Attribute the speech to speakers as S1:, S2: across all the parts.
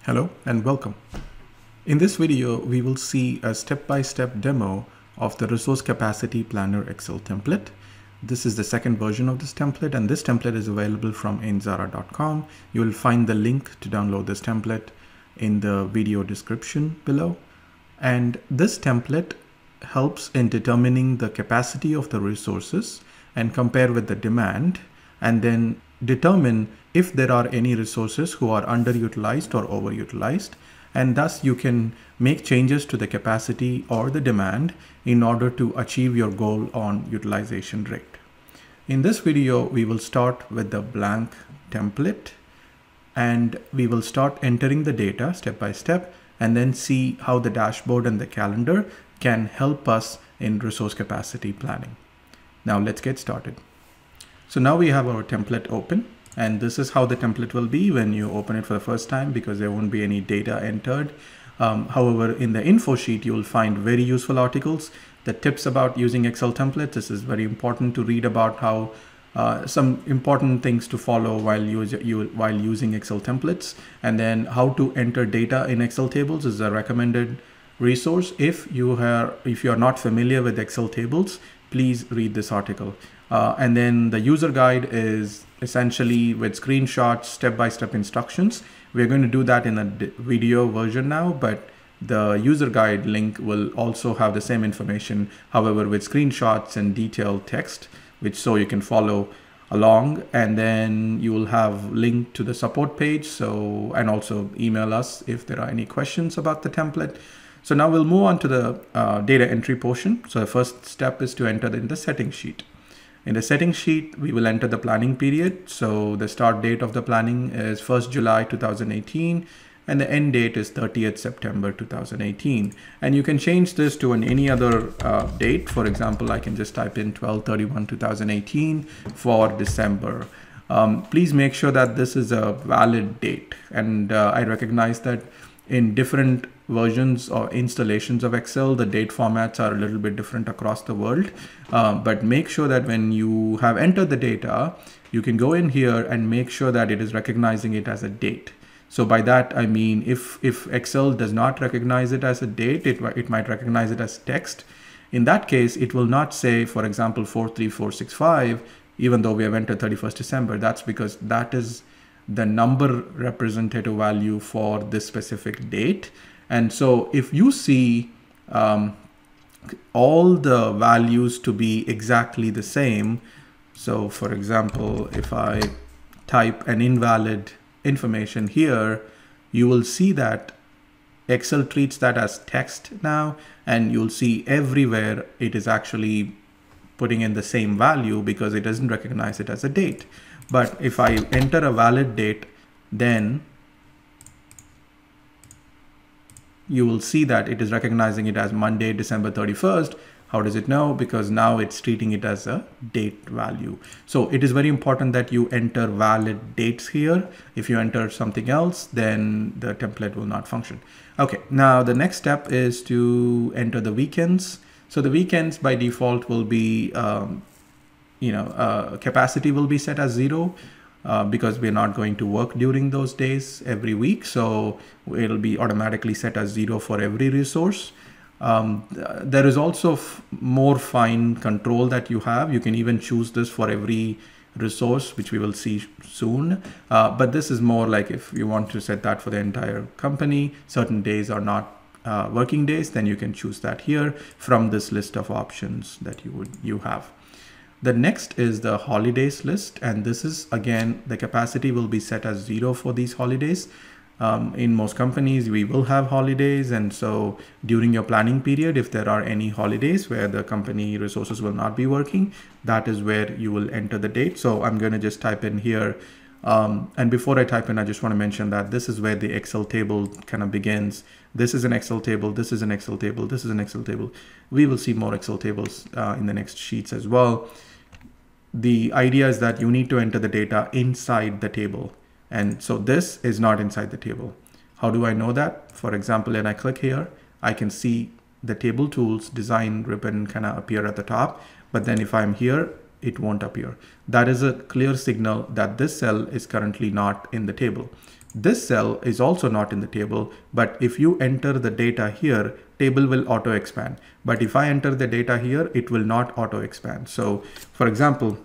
S1: Hello and welcome. In this video, we will see a step-by-step demo of the Resource Capacity Planner Excel template. This is the second version of this template, and this template is available from Indzara.com. You will find the link to download this template in the video description below. And this template helps in determining the capacity of the resources and compare with the demand, and then determine if there are any resources who are underutilized or overutilized, and thus you can make changes to the capacity or the demand in order to achieve your goal on utilization rate. In this video, we will start with the blank template, and we will start entering the data step by step, and then see how the dashboard and the calendar can help us in resource capacity planning. Now let's get started. So now we have our template open, and this is how the template will be when you open it for the first time, because there won't be any data entered. However, in the info sheet, you will find very useful articles, the tips about using Excel templates. This is very important to read about how some important things to follow while using Excel templates, and then how to enter data in Excel tables is a recommended resource. If you are not familiar with Excel tables, please read this article. And then the user guide is essentially with screenshots, step-by-step instructions. We're going to do that in a video version now, but the user guide link will also have the same information, however, with screenshots and detailed text, which so you can follow along. And then you will have link to the support page. So, and also email us if there are any questions about the template. So now we'll move on to the data entry portion. So the first step is to enter in the settings sheet. In the settings sheet, we will enter the planning period. So the start date of the planning is 1st July 2018, and the end date is 30th September 2018. And you can change this to any other date. For example, I can just type in 12/31/2018 for December. Please make sure that this is a valid date. And I recognize that in different versions or installations of Excel, the date formats are a little bit different across the world. But make sure that when you have entered the data, you can go in here and make sure that it is recognizing it as a date. So by that, I mean, if Excel does not recognize it as a date, it might recognize it as text. In that case, it will not say, for example, 43465, even though we have entered 31st December. That's because that is the number representative value for this specific date. And so if you see all the values to be exactly the same, so for example, if I type an invalid information here, you will see that Excel treats that as text now, and you'll see everywhere it is actually putting in the same value because it doesn't recognize it as a date. But if I enter a valid date, then you will see that it is recognizing it as Monday, December 31st. How does it know? Because now it's treating it as a date value. So it is very important that you enter valid dates here. If you enter something else, then the template will not function. Okay, now the next step is to enter the weekends. So the weekends by default will be, capacity will be set as 0. Because we're not going to work during those days every week. So it'll be automatically set as 0 for every resource. There is also more fine control that you have. You can even choose this for every resource, which we will see soon. But this is more like if you want to set that for the entire company, certain days are not working days, then you can choose that here from this list of options that you have. The next is the holidays list, and this is, again, the capacity will be set as 0 for these holidays. In most companies, we will have holidays, and so during your planning period, if there are any holidays where the company resources will not be working, that is where you will enter the date. So I'm going to just type in here. And before I type in, I just want to mention that this is where the Excel table kind of begins. This is an Excel table. This is an Excel table. This is an Excel table. We will see more Excel tables in the next sheets as well. The idea is that you need to enter the data inside the table. And so this is not inside the table. How do I know that? For example, when I click here, I can see the table tools design ribbon kind of appear at the top. But then if I'm here, it won't appear. That is a clear signal that this cell is currently not in the table. This cell is also not in the table, but if you enter the data here, table will auto expand. But if I enter the data here, it will not auto expand. So for example,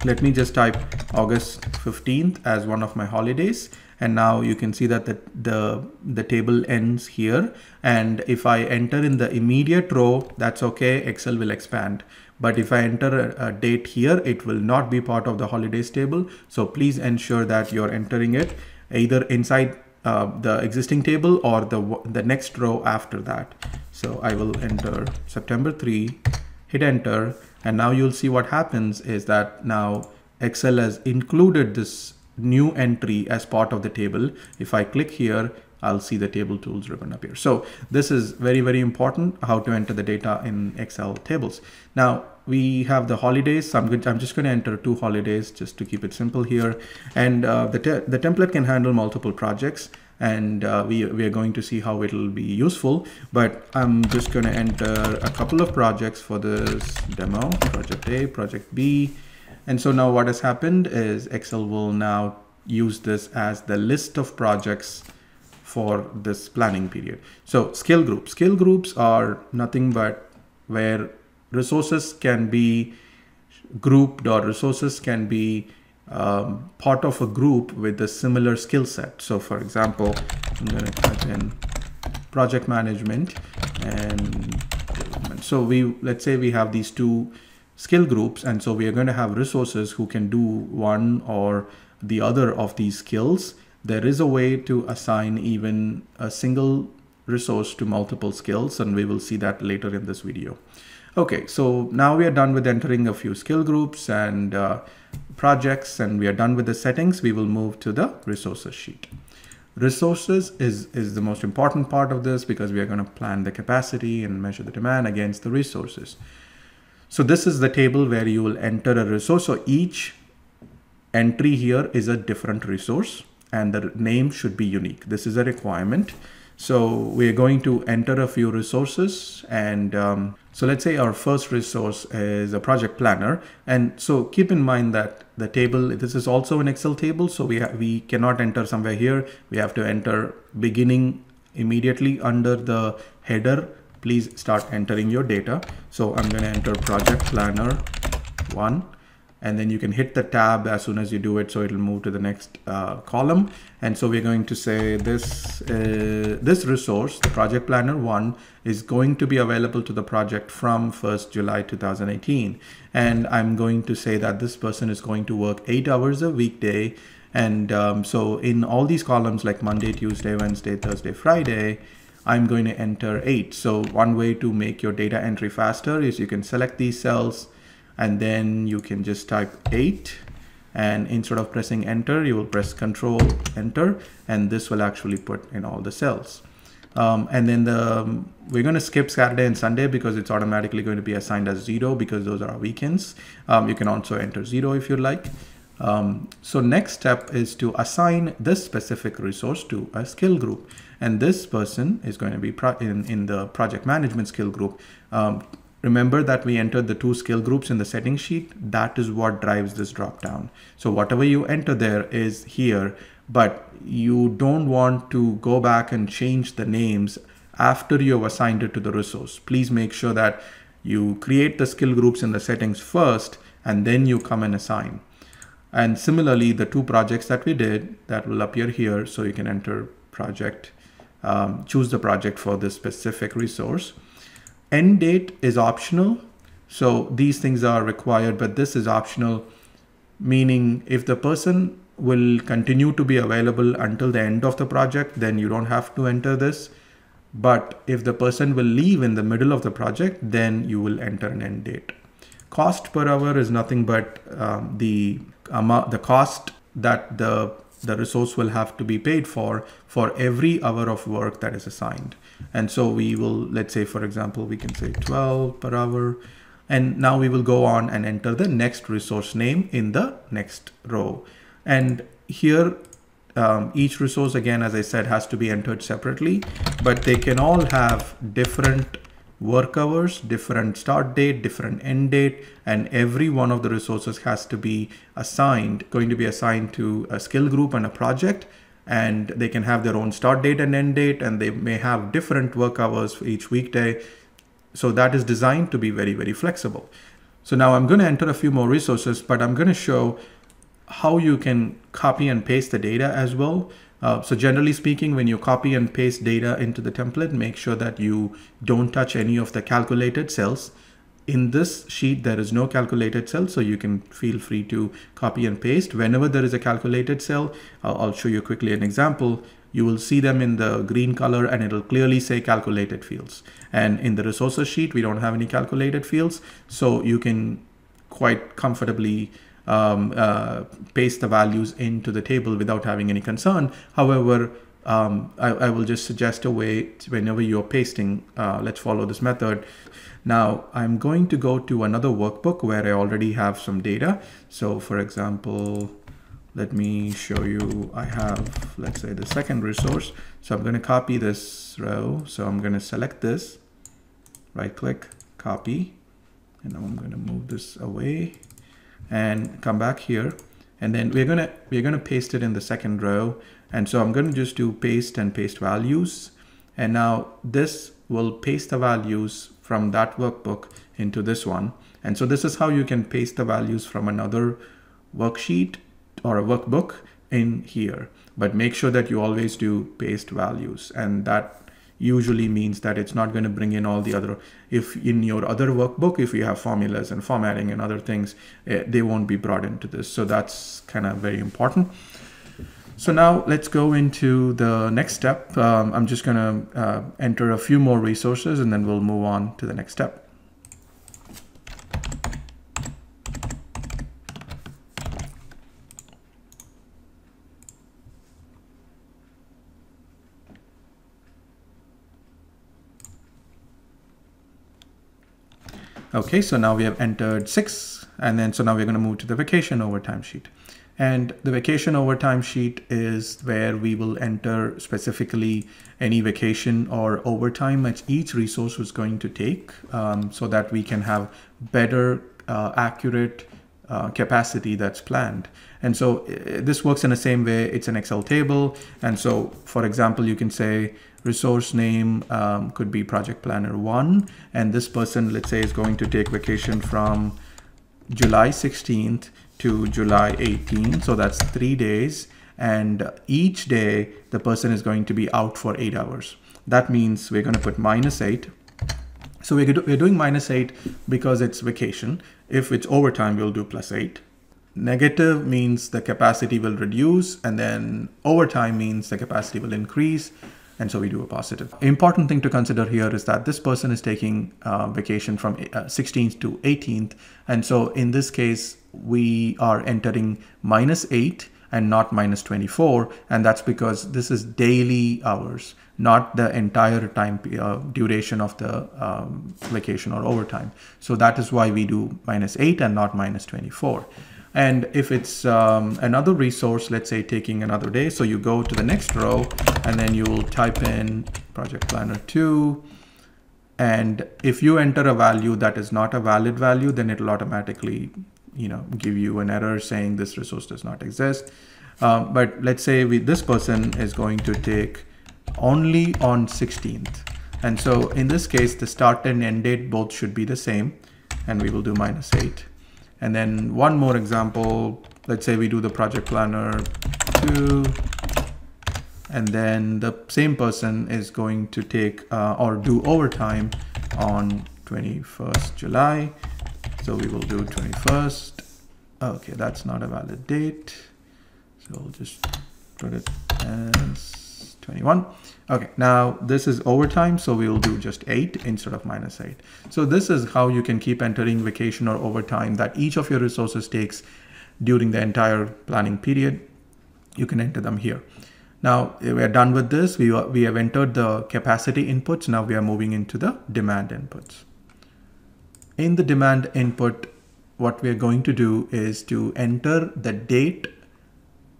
S1: let me just type August 15th as one of my holidays. And now you can see that the table ends here. And if I enter in the immediate row, that's okay, Excel will expand. But if I enter a date here, it will not be part of the holidays table. So please ensure that you're entering it either inside the existing table or the next row after that. So I will enter September 3, hit enter, and now you'll see what happens is that now Excel has included this new entry as part of the table. If I click here, I'll see the table tools ribbon appear. So this is very, very important, how to enter the data in Excel tables. Now we have the holidays. I'm just going to enter 2 holidays just to keep it simple here. And the template can handle multiple projects, and we are going to see how it'll be useful. But I'm just going to enter a couple of projects for this demo, project A, project B. And so now what has happened is Excel will now use this as the list of projects for this planning period. So skill groups are nothing but where resources can be grouped, or resources can be part of a group with a similar skill set. So for example, I'm going to type in project management and development. So let's say we have these 2 skill groups, and so we are going to have resources who can do one or the other of these skills. There is a way to assign even a single resource to multiple skills, and we will see that later in this video. Okay, so now we are done with entering a few skill groups and projects, and we are done with the settings. We will move to the resources sheet. Resources is the most important part of this, because we are going to plan the capacity and measure the demand against the resources. So this is the table where you will enter a resource. So each entry here is a different resource, and the name should be unique. This is a requirement. So we're going to enter a few resources, and so let's say our first resource is a project planner. And so keep in mind that the table, this is also an Excel table, so we cannot enter somewhere here. We have to enter beginning immediately under the header. Please start entering your data. So I'm going to enter project planner 1. And then you can hit the tab as soon as you do it, so it'll move to the next column. And so we're going to say this resource, the project planner 1, is going to be available to the project from 1st July 2018. And I'm going to say that this person is going to work 8 hours a weekday. And so in all these columns, like Monday, Tuesday, Wednesday, Thursday, Friday, I'm going to enter 8. So one way to make your data entry faster is you can select these cells, and then you can just type 8, and instead of pressing enter, you will press Control Enter, and this will actually put in all the cells. And then we're going to skip Saturday and Sunday because it's automatically going to be assigned as 0, because those are our weekends. You can also enter 0 if you like. So next step is to assign this specific resource to a skill group, and this person is going to be in the project management skill group. Remember that we entered the 2 skill groups in the settings sheet. That is what drives this drop down. So whatever you enter there is here, but you don't want to go back and change the names after you have assigned it to the resource. Please make sure that you create the skill groups in the settings first, and then you come and assign. And similarly, the 2 projects that we did, that will appear here. So you can enter project, choose the project for this specific resource. End date is optional. So these things are required, but this is optional, meaning if the person will continue to be available until the end of the project, then you don't have to enter this. But if the person will leave in the middle of the project, then you will enter an end date. Cost per hour is nothing but the cost that the resource will have to be paid for every hour of work that is assigned. And so we will, let's say, for example, we can say 12 per hour. And now we will go on and enter the next resource name in the next row. And here, each resource, again, as I said, has to be entered separately, but they can all have different work hours, different start date, different end date, and every one of the resources has to be going to be assigned to a skill group and a project and they can have their own start date and end date, and they may have different work hours for each weekday. So that is designed to be very, very flexible. So now I'm going to enter a few more resources, but I'm going to show how you can copy and paste the data as well. So generally speaking, when you copy and paste data into the template, make sure that you don't touch any of the calculated cells. In this sheet, there is no calculated cell, so you can feel free to copy and paste. Whenever there is a calculated cell, I'll show you quickly an example. You will see them in the green color and it'll clearly say calculated fields. And in the resources sheet, we don't have any calculated fields, so you can quite comfortably paste the values into the table without having any concern. However, I will just suggest a way whenever you're pasting, let's follow this method. Now I'm going to go to another workbook where I already have some data. So for example, let me show you, I have, let's say, the second resource. So I'm going to copy this row. So I'm going to select this, right click, copy, and now I'm going to move this away and come back here. And then we're gonna paste it in the second row. And so I'm going to just do paste and paste values. And now this will paste the values from that workbook into this one. And so this is how you can paste the values from another worksheet or a workbook in here. But make sure that you always do paste values. And that usually means that it's not going to bring in all the other, if in your other workbook, if you have formulas and formatting and other things, they won't be brought into this. So that's kind of very important. So now let's go into the next step. I'm just going to enter a few more resources and then we'll move on to the next step. Okay, so now we have entered 6, and then so now we're going to move to the vacation overtime sheet. And the vacation overtime sheet is where we will enter specifically any vacation or overtime that each resource is going to take, so that we can have better, accurate capacity that's planned. And so this works in the same way. It's an Excel table. And so, for example, you can say resource name could be project planner 1. And this person, let's say, is going to take vacation from July 16th to July 18th. So that's 3 days. And each day, the person is going to be out for 8 hours. That means we're going to put -8. So we're doing -8 because it's vacation. If it's overtime, we'll do +8. Negative means the capacity will reduce, and then overtime means the capacity will increase. And so we do a positive. Important thing to consider here is that this person is taking vacation from 16th to 18th. And so in this case, we are entering -8 and not -24. And that's because this is daily hours, not the entire time duration of the vacation or overtime. So that is why we do -8 and not -24. And if it's another resource, let's say taking another day, so you go to the next row and then you will type in project planner 2. And if you enter a value that is not a valid value, then it'll automatically, give you an error saying this resource does not exist. But let's say this person is going to take only on 16th. And so in this case, the start and end date both should be the same, and we will do -8. And then one more example, let's say we do the project planner 2, and then the same person is going to take or do overtime on 21st July. So we will do 21st. Okay, that's not a valid date. So we'll just put it as 21. Okay, now this is overtime, so we will do just 8 instead of -8. So this is how you can keep entering vacation or overtime that each of your resources takes during the entire planning period. You can enter them here. Now we are done with this. We have entered the capacity inputs. Now we are moving into the demand inputs. In the demand input, what we are going to do is to enter the date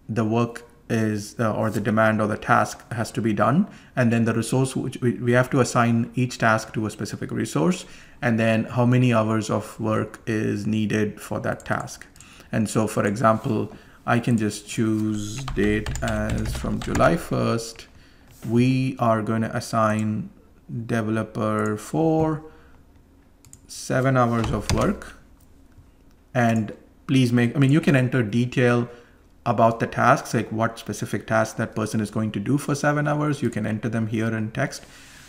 S1: the work is or the demand or the task has to be done, and then the resource, which we have to assign each task to a specific resource, and then how many hours of work is needed for that task. And so, for example, I can just choose date as from July 1st. We are going to assign developer for 7 hours of work. And please you can enter detail about the tasks, like what specific task that person is going to do for 7 hours. You can enter them here in text.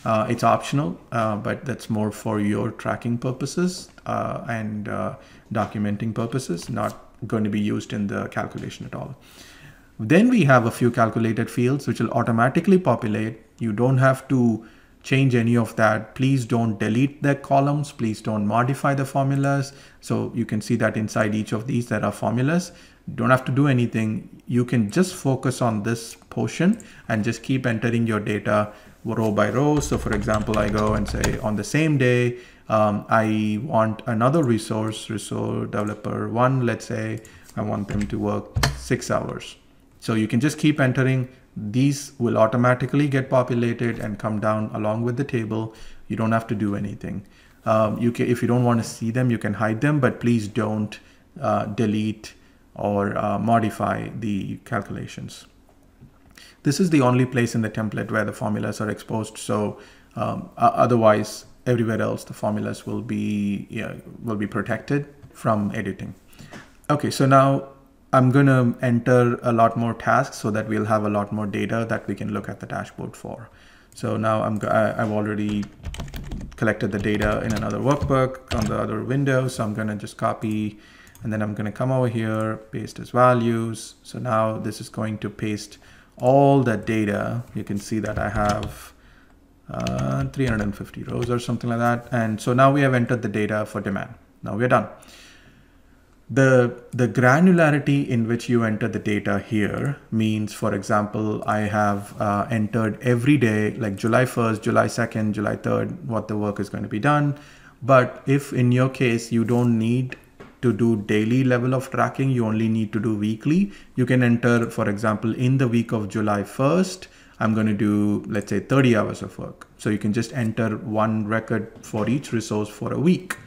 S1: It's optional, but that's more for your tracking purposes and documenting purposes, not going to be used in the calculation at all. Then we have a few calculated fields which will automatically populate. You don't have to change any of that. Please don't delete the columns. Please don't modify the formulas. So you can see that inside each of these there are formulas. You don't have to do anything. You can just focus on this portion and just keep entering your data row by row. So for example, I go and say on the same day, I want another resource developer 1, let's say I want them to work 6 hours. So you can just keep entering. These will automatically get populated and come down along with the table. You don't have to do anything. If you don't want to see them, you can hide them, but please don't delete or modify the calculations. This is the only place in the template where the formulas are exposed. So otherwise, everywhere else, the formulas will be protected from editing. Okay, so now I'm going to enter a lot more tasks so that we'll have a lot more data that we can look at the dashboard for. So now I've already collected the data in another workbook on the other window. So I'm going to just copy, and then I'm going to come over here, paste as values. So now this is going to paste all that data. You can see that I have 350 rows or something like that. And so now we have entered the data for demand. Now we're done. The granularity in which you enter the data here means, for example, I have entered every day, like July 1st, July 2nd, July 3rd, what the work is going to be done. But if in your case, you don't need to do daily level of tracking, you only need to do weekly, you can enter, for example, in the week of July 1st, I'm going to do, let's say 30 hours of work. So you can just enter one record for each resource for a week.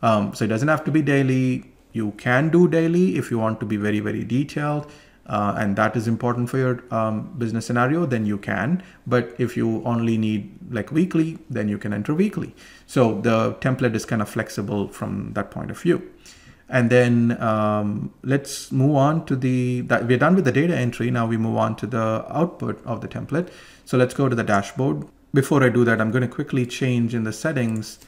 S1: So it doesn't have to be daily. You can do daily if you want to be very, very detailed, and that is important for your business scenario, then you can. But if you only need like weekly, then you can enter weekly. So the template is kind of flexible from that point of view. And then let's move on to we're done with the data entry. Now we move on to the output of the template. So let's go to the dashboard. Before I do that, I'm going to quickly change in the settings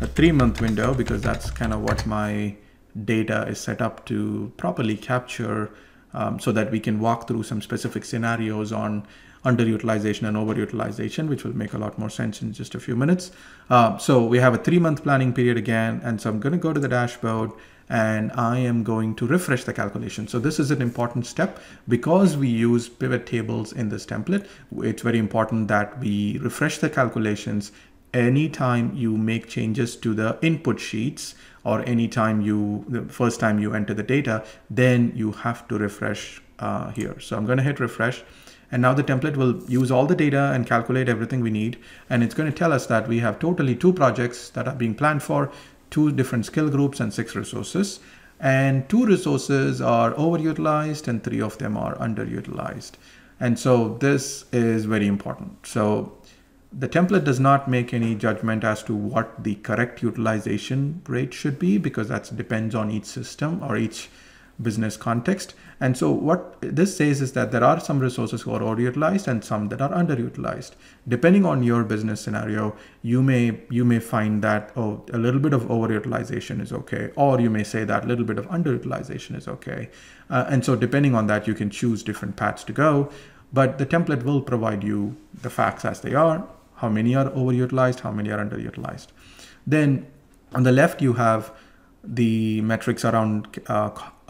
S1: a 3-month window, because that's kind of what my data is set up to properly capture, so that we can walk through some specific scenarios on underutilization and overutilization, which will make a lot more sense in just a few minutes. So we have a 3-month planning period again. And so I'm going to go to the dashboard and I am going to refresh the calculation. So this is an important step because we use pivot tables in this template. It's very important that we refresh the calculations anytime you make changes to the input sheets, or anytime the first time you enter the data, then you have to refresh here. So I'm going to hit refresh. And now the template will use all the data and calculate everything we need. And it's going to tell us that we have totally 2 projects that are being planned for, 2 different skill groups and 6 resources. And 2 resources are overutilized and 3 of them are underutilized. And so this is very important. So the template does not make any judgment as to what the correct utilization rate should be, because that depends on each system or each business context. And so what this says is that there are some resources who are overutilized and some that are underutilized. Depending on your business scenario, you may find that, oh, a little bit of overutilization is okay, or you may say that a little bit of underutilization is okay. And so depending on that, you can choose different paths to go. But the template will provide you the facts as they are, how many are overutilized, how many are underutilized. Then on the left, you have the metrics around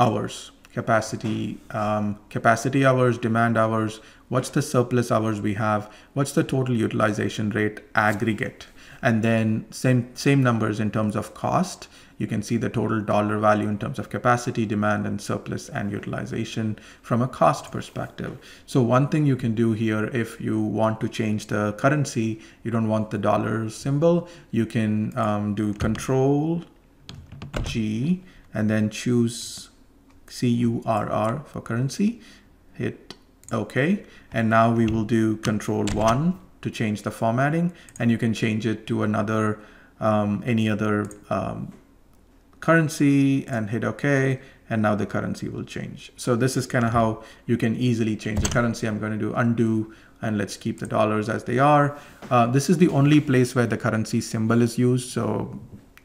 S1: hours, capacity hours, demand hours, what's the surplus hours we have, what's the total utilization rate aggregate, and then same numbers in terms of cost. You can see the total dollar value in terms of capacity, demand, and surplus and utilization from a cost perspective. So one thing you can do here, if you want to change the currency, you don't want the dollar symbol, you can do Control G and then choose CURR for currency, hit OK. And now we will do Control-1 to change the formatting, and you can change it to another, any other currency and hit OK. And now the currency will change. So this is kind of how you can easily change the currency. I'm going to do undo, and let's keep the dollars as they are. This is the only place where the currency symbol is used. So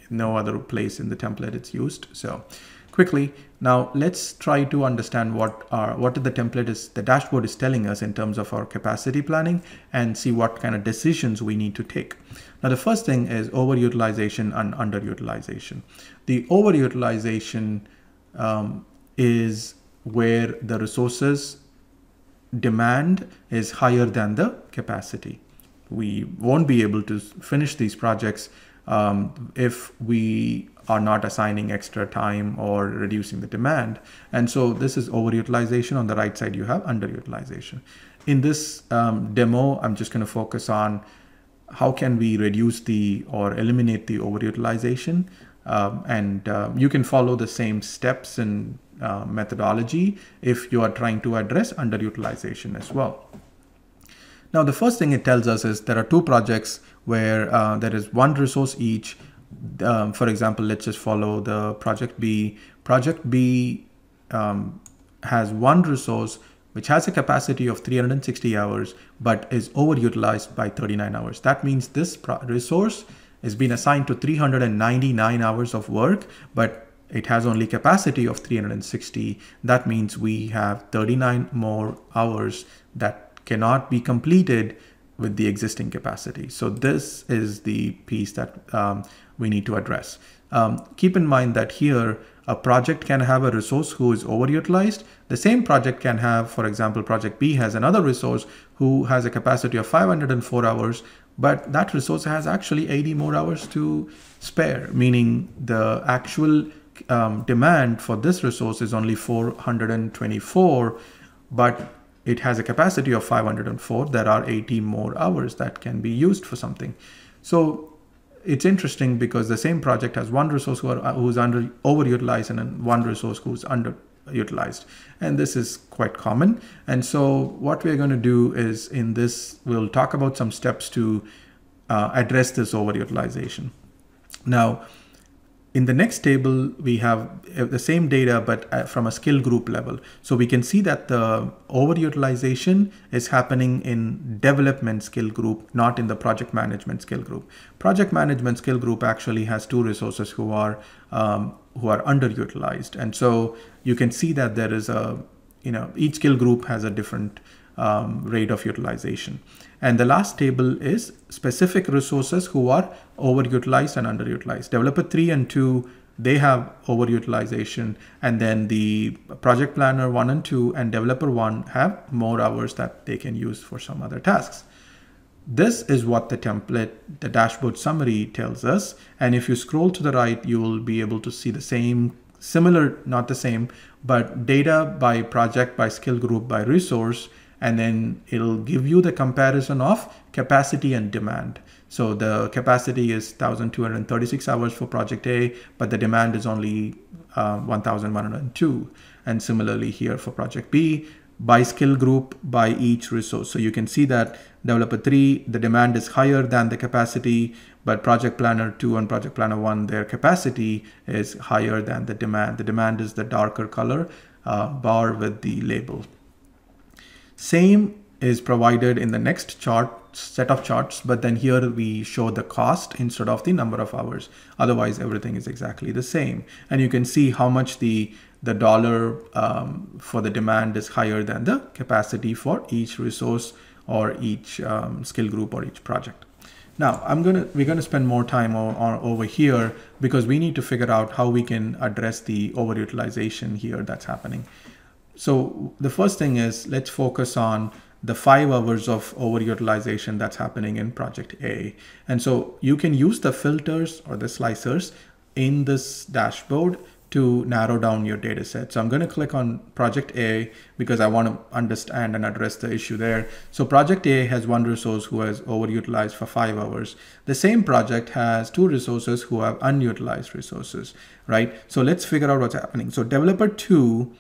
S1: no other place in the template it's used. So quickly, now let's try to understand what the template is, the dashboard is telling us in terms of our capacity planning, and see what kind of decisions we need to take. Now, the first thing is overutilization and underutilization. The overutilization is where the resources demand is higher than the capacity. We won't be able to finish these projects if we are not assigning extra time or reducing the demand. And so this is overutilization. On the right side, you have underutilization. In this demo, I'm just going to focus on how can we reduce or eliminate the overutilization. You can follow the same steps and methodology if you are trying to address underutilization as well. Now, the first thing it tells us is there are two projects where there is one resource each. For example, let's just follow the project B. Project B has one resource which has a capacity of 360 hours, but is overutilized by 39 hours. That means this resource is being assigned to 399 hours of work, but it has only capacity of 360. That means we have 39 more hours that cannot be completed with the existing capacity. So this is the piece that we need to address. Keep in mind that here, a project can have a resource who is overutilized. The same project can have, for example, project B has another resource who has a capacity of 504 hours, but that resource has actually 80 more hours to spare, meaning the actual demand for this resource is only 424, but it has a capacity of 504. There are 80 more hours that can be used for something. So it's interesting because the same project has one resource who's overutilized and one resource who's underutilized. And this is quite common. And so what we're going to do is in this, we'll talk about some steps to address this overutilization. Now, in the next table, we have the same data, but from a skill group level. So we can see that the overutilization is happening in development skill group, not in the project management skill group. Project management skill group actually has two resources who are underutilized. And so you can see that there is each skill group has a different rate of utilization. And the last table is specific resources who are overutilized and underutilized. Developer 3 and 2, they have overutilization. And then the project planner 1 and 2 and developer 1 have more hours that they can use for some other tasks. This is what the template, the dashboard summary tells us. And if you scroll to the right, you will be able to see the same, similar, not the same, but data by project, by skill group, by resource. And then it'll give you the comparison of capacity and demand. So the capacity is 1,236 hours for project A, but the demand is only 1,102. And similarly here for project B, by skill group, by each resource. So you can see that developer 3, the demand is higher than the capacity, but project planner 2 and project planner 1, their capacity is higher than the demand. The demand is the darker color bar with the label. Same is provided in the next chart, set of charts, but then here we show the cost instead of the number of hours. Otherwise, everything is exactly the same. And you can see how much the dollar for the demand is higher than the capacity for each resource or each skill group or each project. Now, we're gonna spend more time over here because we need to figure out how we can address the overutilization here that's happening. So the first thing is, let's focus on the 5 hours of overutilization that's happening in project A. And so you can use the filters or the slicers in this dashboard to narrow down your data set. So I'm going to click on project A because I want to understand and address the issue there. So project A has one resource who has overutilized for 5 hours. The same project has 2 resources who have unutilized resources, right? So let's figure out what's happening. So developer 2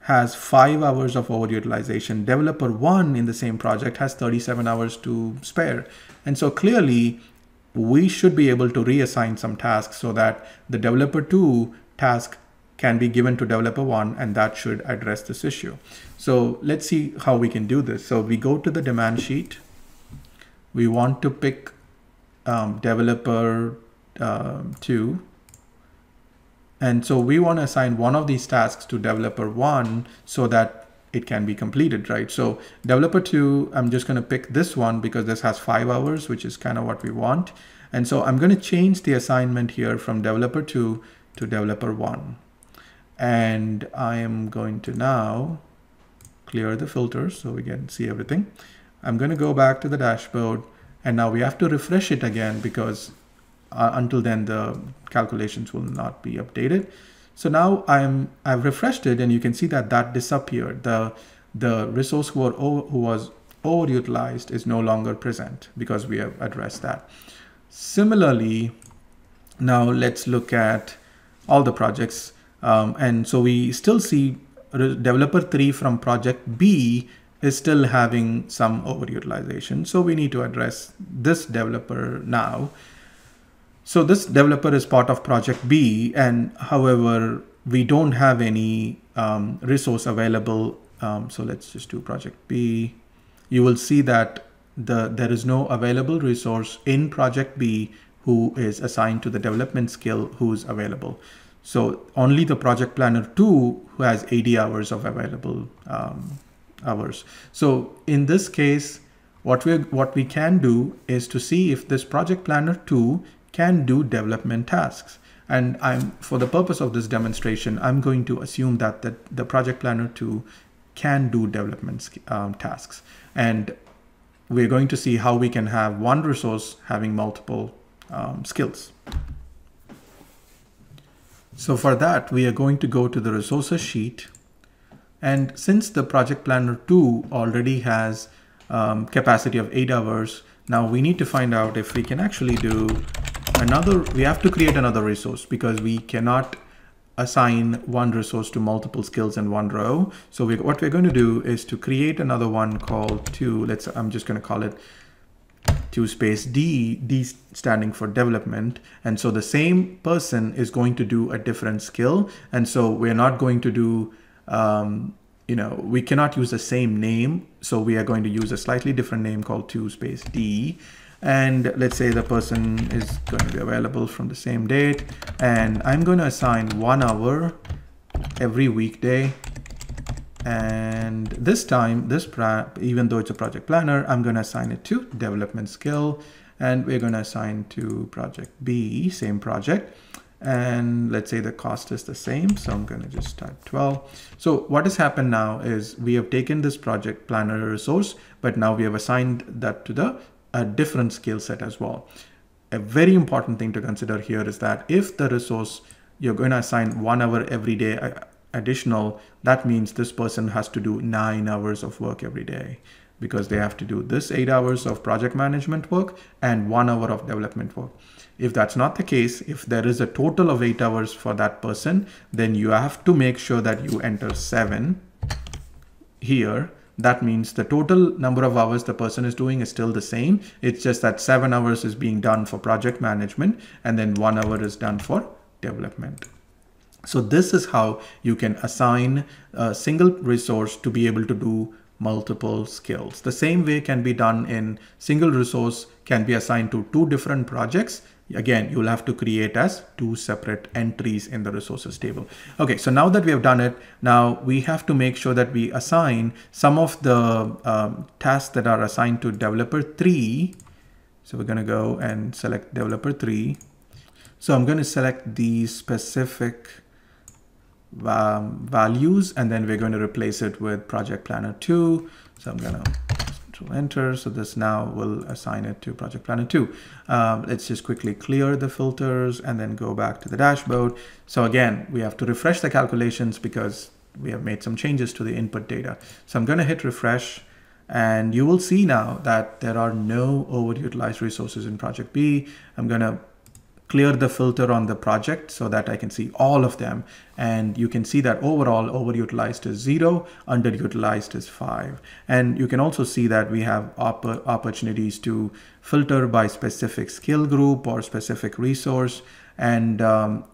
S1: has 5 hours of overutilization. Developer 1 in the same project has 37 hours to spare. And so clearly we should be able to reassign some tasks so that the developer 2 task can be given to developer 1, and that should address this issue. So let's see how we can do this. So we go to the demand sheet. We want to pick developer 2. And so we want to assign one of these tasks to developer 1 so that it can be completed, right? So developer 2, I'm just going to pick this one because this has 5 hours, which is kind of what we want. And so I'm going to change the assignment here from developer 2 to developer 1. And I am going to now clear the filters so we can see everything. I'm going to go back to the dashboard, and now we have to refresh it again because until then the calculations will not be updated. So now I've refreshed it, and you can see that that disappeared. The resource who was overutilized is no longer present because we have addressed that. Similarly, now let's look at all the projects. And so we still see developer 3 from project B is still having some overutilization. So we need to address this developer now. So this developer is part of project B, and however, we don't have any resource available. So let's just do project B. You will see that there is no available resource in project B who is assigned to the development skill who's available. So only the project planner 2 who has 80 hours of available hours. So in this case, what we can do is to see if this project planner 2 can do development tasks. And for the purpose of this demonstration, I'm going to assume that the project planner 2 can do development tasks. And we're going to see how we can have one resource having multiple skills. So for that, we are going to go to the resources sheet. And since the project planner 2 already has capacity of 8 hours, now we need to find out if we can actually do we have to create another resource because we cannot assign one resource to multiple skills in one row. So what we're going to do is to create another one called 2. I'm just going to call it 2 space D, D standing for development. And so the same person is going to do a different skill. And so we're not going to do, we cannot use the same name. So we are going to use a slightly different name called 2 space D. And let's say the person is going to be available from the same date. And I'm going to assign 1 hour every weekday. And this time, even though it's a project planner, I'm going to assign it to development skill. And we're going to assign to project B, same project. And let's say the cost is the same. So I'm going to just type 12. So what has happened now is we have taken this project planner resource, but now we have assigned that to a different skill set as well. A very important thing to consider here is that if the resource you're going to assign 1 hour every day additional, that means this person has to do 9 hours of work every day because they have to do this 8 hours of project management work and 1 hour of development work. If that's not the case, if there is a total of 8 hours for that person, then you have to make sure that you enter 7 here. That means the total number of hours the person is doing is still the same. It's just that 7 hours is being done for project management and then 1 hour is done for development. So this is how you can assign a single resource to be able to do multiple skills. The same way can be done in single resource can be assigned to 2 different projects. Again, you'll have to create as 2 separate entries in the resources table. Okay, so now that we have done it, now we have to make sure that we assign some of the tasks that are assigned to developer 3. So we're going to go and select developer 3. So I'm going to select the specific values, and then we're going to replace it with project planner 2. So I'm going to Control Enter. So this now will assign it to Project Planner 2. Let's just quickly clear the filters and then go back to the dashboard. So again, we have to refresh the calculations because we have made some changes to the input data. So I'm going to hit refresh, and you will see now that there are no overutilized resources in Project B. I'm going to clear the filter on the project so that I can see all of them. And you can see that overall overutilized is 0, underutilized is 5. And you can also see that we have opportunities to filter by specific skill group or specific resource. And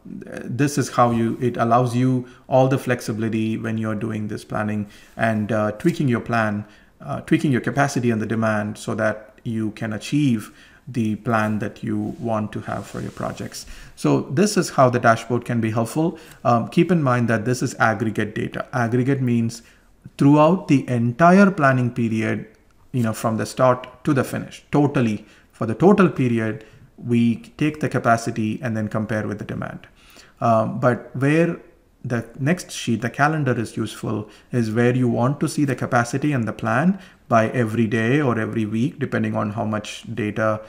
S1: this is how it allows you all the flexibility when you're doing this planning and tweaking your plan, tweaking your capacity and the demand so that you can achieve the plan that you want to have for your projects. So this is how the dashboard can be helpful. Keep in mind that this is aggregate data. Aggregate means throughout the entire planning period, from the start to the finish, totally for the total period, we take the capacity and then compare with the demand. But where the next sheet, the calendar, is useful is where you want to see the capacity and the plan by every day or every week, depending on how much data,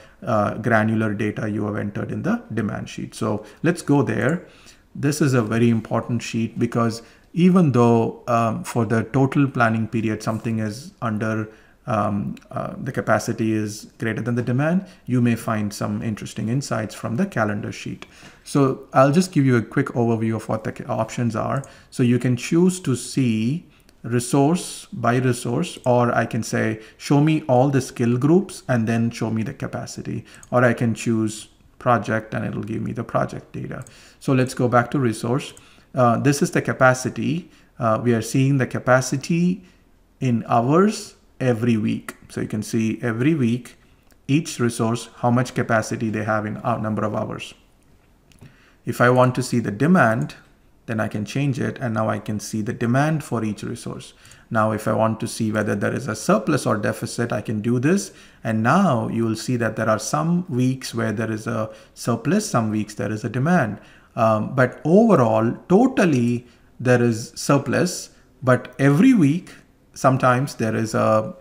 S1: granular data you have entered in the demand sheet. So let's go there. This is a very important sheet because even though for the total planning period, something is under the capacity is greater than the demand, you may find some interesting insights from the calendar sheet. So I'll just give you a quick overview of what the options are. So you can choose to see resource by resource, or I can say, show me all the skill groups and then show me the capacity, or I can choose project and it'll give me the project data. So let's go back to resource. This is the capacity. We are seeing the capacity in hours every week. So you can see every week, each resource, how much capacity they have in a number of hours. If I want to see the demand, then I can change it. And now I can see the demand for each resource. Now, if I want to see whether there is a surplus or deficit, I can do this. And now you will see that there are some weeks where there is a surplus, some weeks there is a demand. But overall, totally, there is surplus. But every week, sometimes there is a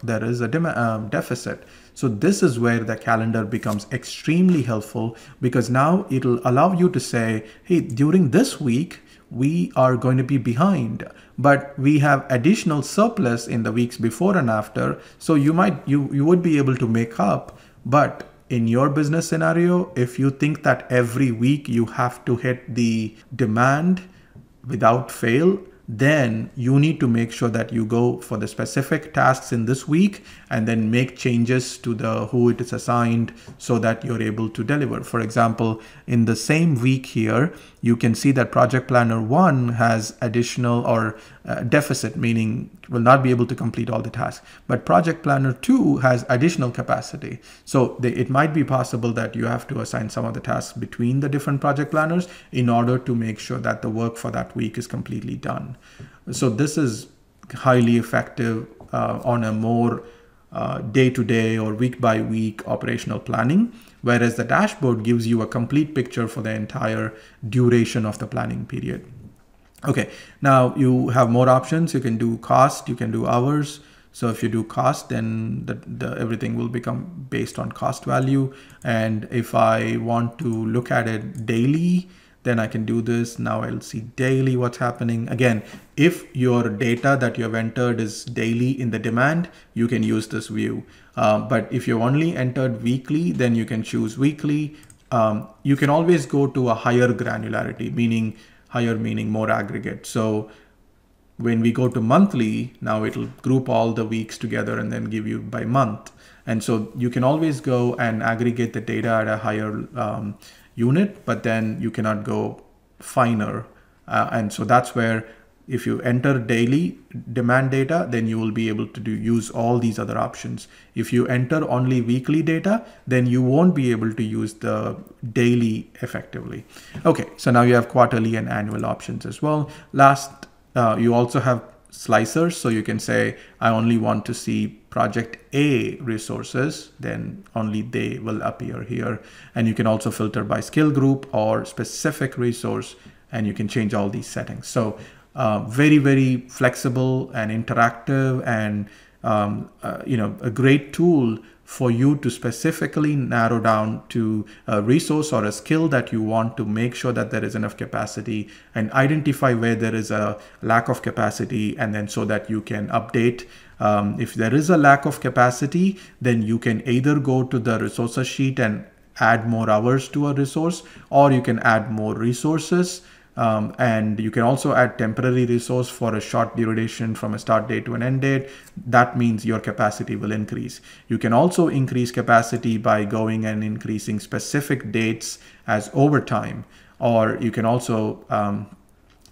S1: deficit. So this is where the calendar becomes extremely helpful, because now it'll allow you to say, hey, during this week, we are going to be behind, but we have additional surplus in the weeks before and after. So you would be able to make up. But in your business scenario, if you think that every week you have to hit the demand without fail, then you need to make sure that you go for the specific tasks in this week and then make changes to who it is assigned so that you're able to deliver. For example, in the same week here, you can see that Project Planner 1 has additional or deficit, meaning will not be able to complete all the tasks. But Project Planner 2 has additional capacity. So it might be possible that you have to assign some of the tasks between the different project planners in order to make sure that the work for that week is completely done. So this is highly effective on a more day-to-day or week-by-week operational planning, whereas the dashboard gives you a complete picture for the entire duration of the planning period. Okay, now you have more options. You can do cost, you can do hours. So if you do cost, then everything will become based on cost value. And if I want to look at it daily, then I can do this. Now I'll see daily what's happening. Again, if your data that you have entered is daily in the demand, you can use this view. But if you only entered weekly, then you can choose weekly. You can always go to a higher granularity, meaning more aggregate. So when we go to monthly, now it'll group all the weeks together and then give you by month. And so you can always go and aggregate the data at a higher unit, but then you cannot go finer. And so that's where if you enter daily demand data, then you will be able to use all these other options. If you enter only weekly data, then you won't be able to use the daily effectively. Okay, so now you have quarterly and annual options as well. Last, you also have slicers. So you can say, I only want to see project A resources, then only they will appear here. And you can also filter by skill group or specific resource, and you can change all these settings. So very, very flexible and interactive, and a great tool for you to specifically narrow down to a resource or a skill that you want to make sure that there is enough capacity, and identify where there is a lack of capacity, and then so that you can update. If there is a lack of capacity, then you can either go to the resources sheet and add more hours to a resource, or you can add more resources. And you can also add temporary resource for a short duration from a start date to an end date. That means your capacity will increase. You can also increase capacity by going and increasing specific dates as overtime, or you can also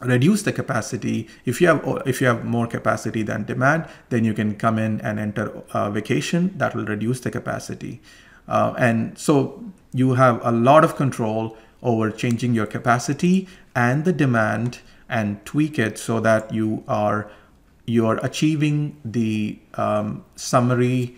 S1: reduce the capacity. If you have more capacity than demand, then you can come in and enter vacation. That will reduce the capacity. And so you have a lot of control over changing your capacity and the demand, and tweak it so that you are achieving the summary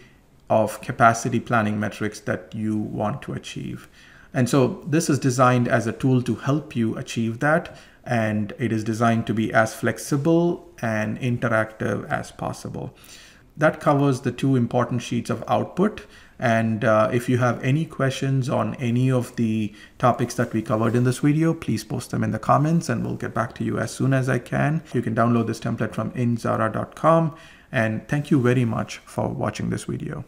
S1: of capacity planning metrics that you want to achieve. And so this is designed as a tool to help you achieve that, and it is designed to be as flexible and interactive as possible. That covers the two important sheets of output. And if you have any questions on any of the topics that we covered in this video, please post them in the comments and we'll get back to you as soon as I can. You can download this template from indzara.com. And thank you very much for watching this video.